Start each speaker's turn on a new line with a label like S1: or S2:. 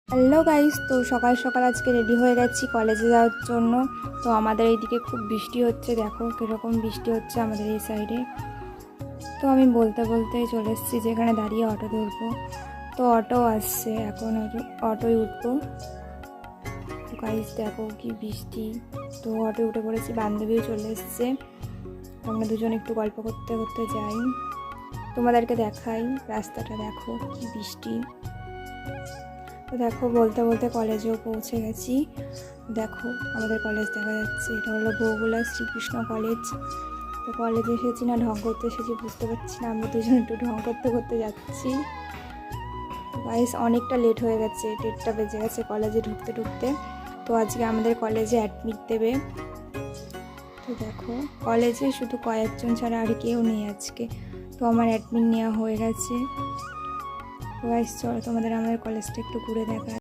S1: Hello guys, তো সকাল সকাল আজকে রেডি হয়ে গেছি কলেজে যাওয়ার জন্য। তো আমাদের এইদিকে খুব বৃষ্টি হচ্ছে, দেখো কীরকম বৃষ্টি হচ্ছে আমাদের এই সাইডে। তো আমি বলতে বলতে চলে এসেছি যেখানে দাঁড়িয়ে অটো ধরবো। তো অটো আসছে, এখন অটোয় উঠবো। তো গাইস দেখো কি বৃষ্টি। তো অটোয় উঠে পড়েছি, বান্ধবীও চলে এসছে। আমরা দুজন একটু গল্প করতে করতে যাই, তোমাদেরকে দেখাই রাস্তাটা, দেখো কি বৃষ্টি। তো দেখো বলতে বলতে কলেজেও পৌঁছে গেছি। দেখো আমাদের কলেজ দেখা যাচ্ছে, এটা হলো বগুলা শ্রীকৃষ্ণ কলেজ। তো কলেজে এসেছি না ঢং করতে এসেছি বুঝতে পারছি না, আমরা দুজন একটু ঢং করতে করতে যাচ্ছি। গাইস অনেকটা লেট হয়ে গেছে, 1:30 বেজে গেছে কলেজে ঢুকতে ঢুকতে। তো আজকে আমাদের কলেজে অ্যাডমিট দেবে। তো দেখো কলেজে শুধু কয়েকজন ছাড়া আর কেউ নেই আজকে। তো আমার অ্যাডমিট নেওয়া হয়ে গেছে। তো গাইস চলো তোমাদের আমাদের কলেজটা একটু ঘুরে দেখা।